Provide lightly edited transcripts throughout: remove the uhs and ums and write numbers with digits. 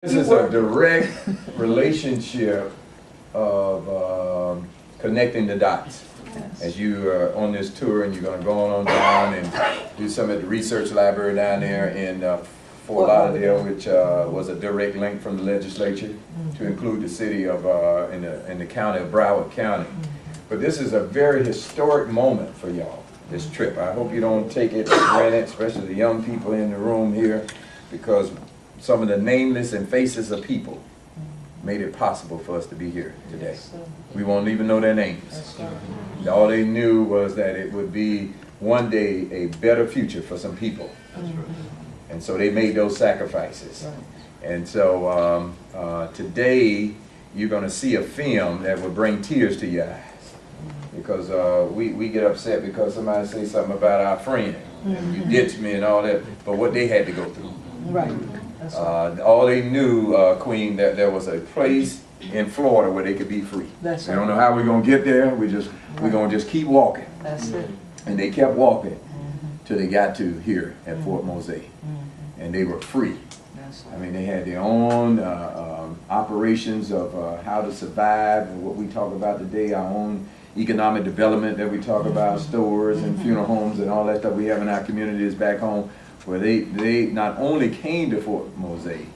This is a direct relationship of connecting the dots. Yes. As you are on this tour and you're going to go on down and do some at the research library down there in Fort Lauderdale, which was a direct link from the legislature to include the city of, in the county of Broward County. But this is a very historic moment for y'all, this trip. I hope you don't take it for granted, especially the young people in the room here, because some of the nameless and faceless of people made it possible for us to be here today. We won't even know their names. All they knew was that it would be one day a better future for some people. And so they made those sacrifices. And so today you're going to see a film that will bring tears to your eyes. Because we get upset because somebody says something about our friend. And you ditched me and all that. But what they had to go through. Right. All they knew, Queen, that there was a place in Florida where they could be free. That's we don't know how we're gonna get there. We're gonna just keep walking. That's it. And they kept walking till they got to here at Fort Mosé, and they were free. I mean, they had their own operations of how to survive, and what we talk about today, our own economic development that we talk about, stores and funeral homes and all that stuff we have in our communities back home, where they not only came to Fort Mosé,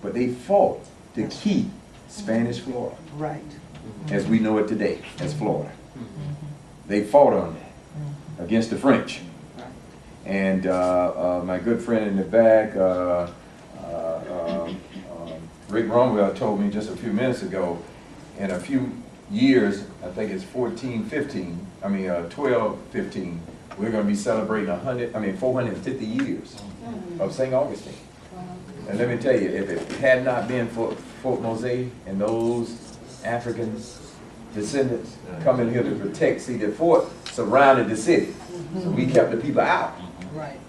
but they fought to keep Spanish Florida, right, as we know it today, as Florida. They fought on that against the French. And my good friend in the back, Rick Romwell, told me just a few minutes ago, in a few years, I think it's 12, 15, we're going to be celebrating 450 years of St. Augustine. And let me tell you, if it had not been for Fort Mosé and those African descendants coming here to protect, see, the fort surrounded the city, so we kept the people out. Right.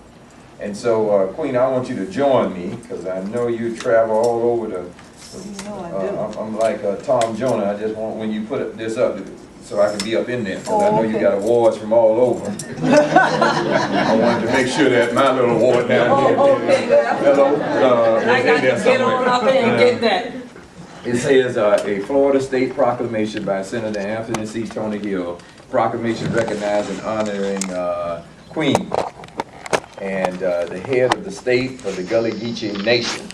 And so, Queen, I want you to join me, because I know you travel all over the. I'm like Tom Jonah. I just want, when you put this up, so I can be up in there, because I know you got awards from all over. I wanted to make sure that my little award down here. Hello. And I got to get on up there and get that. It says a Florida State proclamation by Senator Anthony C. Tony Hill. Proclamation recognizing and honoring Queen and the head of the state of the Gullah Geechee Nation,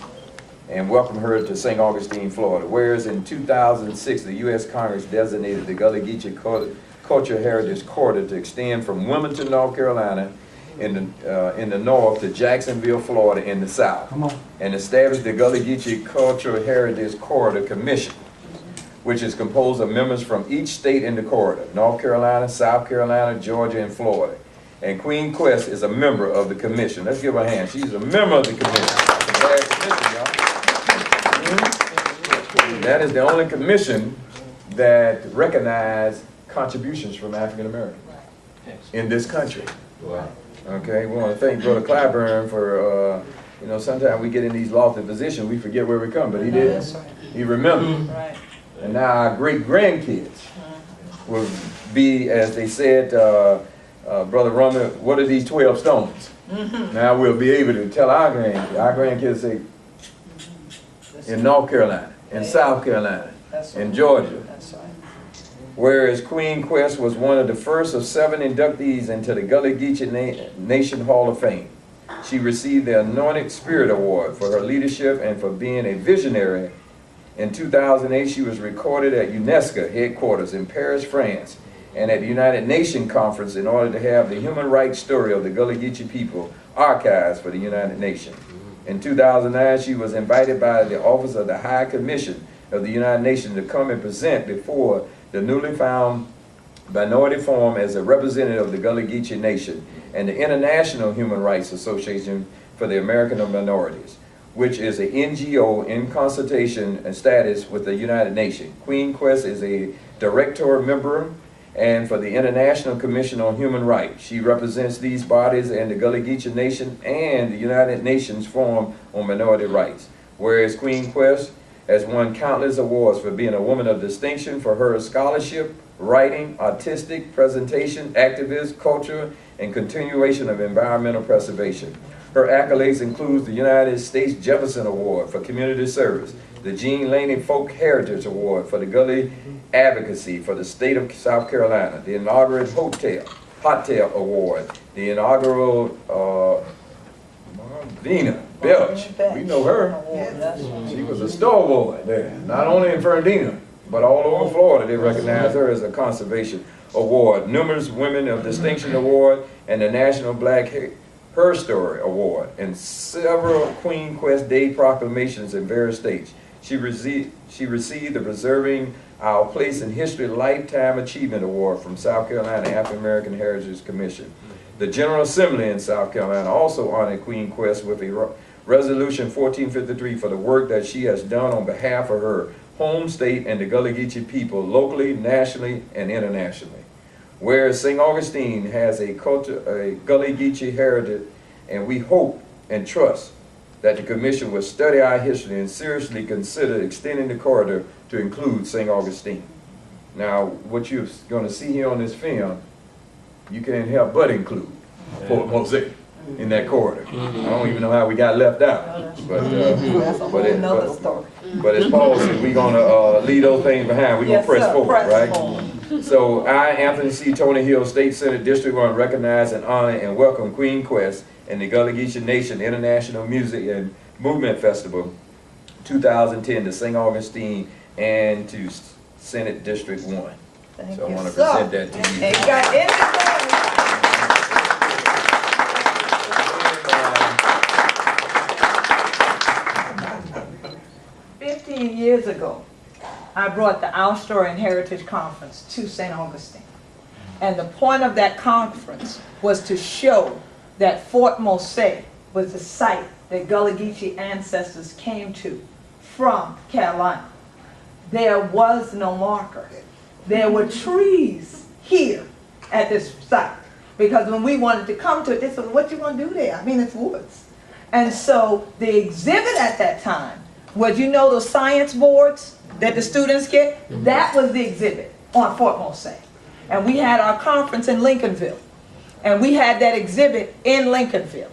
and welcome her to St. Augustine, Florida. Whereas in 2006, the U.S. Congress designated the Gullah Geechee Cultural Heritage Corridor to extend from Wilmington, North Carolina, in the north to Jacksonville, Florida, in the south, and established the Gullah Geechee Cultural Heritage Corridor Commission, which is composed of members from each state in the corridor: North Carolina, South Carolina, Georgia, and Florida. And Queen Quet is a member of the commission. Let's give her a hand. She's a member of the commission. That is the only commission that recognizes contributions from African Americans in this country. Okay, we want to thank Brother Clyburn for, you know, sometimes we get in these lofty positions, we forget where we come, but he did. He remembered. And now our great-grandkids will be, as they said, Brother Rummer, what are these 12 stones? Now we'll be able to tell our grandkids, say, in North Carolina, in South Carolina, in Georgia. Whereas Queen Quet was one of the first of 7 inductees into the Gullah Geechee Nation Hall of Fame. She received the Anointed Spirit Award for her leadership and for being a visionary. In 2008, she was recorded at UNESCO headquarters in Paris, France, and at the United Nations Conference in order to have the human rights story of the Gullah Geechee people archived for the United Nations. In 2009, she was invited by the Office of the High Commission of the United Nations to come and present before the newly found Minority Forum as a representative of the Gullah Geechee Nation and the International Human Rights Association for the American Minorities, which is an NGO in consultation and status with the United Nations. Queen Quet is a director member and for the International Commission on Human Rights. She represents these bodies and the Gullah Geechee Nation and the United Nations Forum on Minority Rights. Whereas Queen Quet has won countless awards for being a woman of distinction for her scholarship, writing, artistic presentation, activist, culture, and continuation of environmental preservation. Her accolades include the United States Jefferson Award for Community Service, the Jean Laney Folk Heritage Award for the Gullah Advocacy for the state of South Carolina, the inaugural Hotel Award, the inaugural Vina Belch. We know her. She was a stalwart there, not only in Fernandina, but all over Florida. They recognize her as a conservation award. Numerous Women of Distinction Award and the National Black Her Story Award, and several Queen Quet Day proclamations in various states. She received the Preserving Our Place in History Lifetime Achievement Award from South Carolina African American Heritage Commission. The General Assembly in South Carolina also honored Queen Quet with a Resolution 1453 for the work that she has done on behalf of her home state and the Gullah Geechee people locally, nationally, and internationally. Whereas St. Augustine has a Gullah Geechee heritage, and we hope and trust that the Commission will study our history and seriously consider extending the corridor to include St. Augustine. Now, what you're going to see here on this film, you can't help but include Fort Mosé in that corridor. I don't even know how we got left out, but as Paul said, we're going to leave those things behind. We're going to press forward, right? So I, Anthony C. Tony Hill, State Senate District 1, recognize and honor and welcome Queen Quet and the Gullah Geechee Nation International Music and Movement Festival 2010 to St. Augustine and to Senate District 1. So I want to present that to you. 15 years ago, I brought the Our Story and Heritage Conference to St. Augustine. And the point of that conference was to show that Fort Mosé was the site that Gullah Geechee ancestors came to from Carolina. There was no marker. There were trees here at this site. Because when we wanted to come to it, they said, what you want to do there? I mean, it's woods. And so the exhibit at that time was, you know, those science boards that the students get? That was the exhibit on Fort Mosé. And we had our conference in Lincolnville. And we had that exhibit in Lincolnville.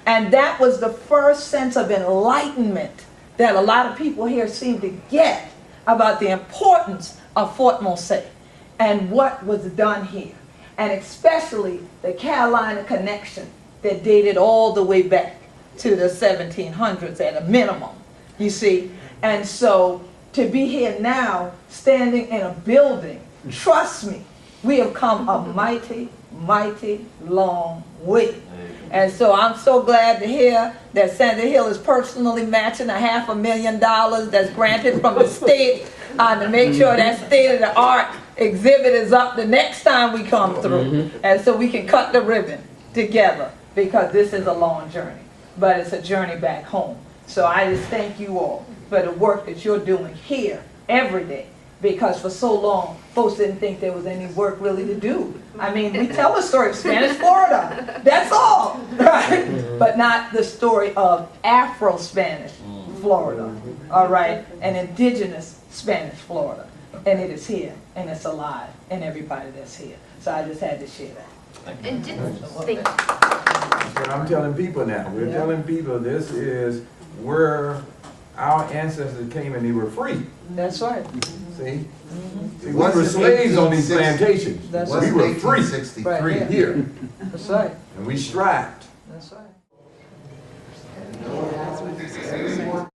And that was the first sense of enlightenment that a lot of people here seem to get about the importance of Fort Mosé and what was done here. And especially the Carolina connection that dated all the way back to the 1700s at a minimum, you see. And so to be here now, standing in a building, trust me, we have come a mighty, mighty long way. And so I'm so glad to hear that Senator Hill is personally matching $500,000 that's granted from the state to make sure that state-of-the-art exhibit is up the next time we come through. And so we can cut the ribbon together, because this is a long journey, but it's a journey back home. So I just thank you all for the work that you're doing here every day, because for so long, folks didn't think there was any work really to do. I mean, we tell the story of Spanish Florida, that's all, right? But not the story of Afro-Spanish Florida, all right, and indigenous Spanish Florida. And it is here, and it's alive, and everybody that's here. So I just had to share that. And That's what I'm telling people now. We're telling people this is where our ancestors came and they were free. That's right. See? See, we were slaves on these plantations. That's we were free. Right here. That's right. And we strived.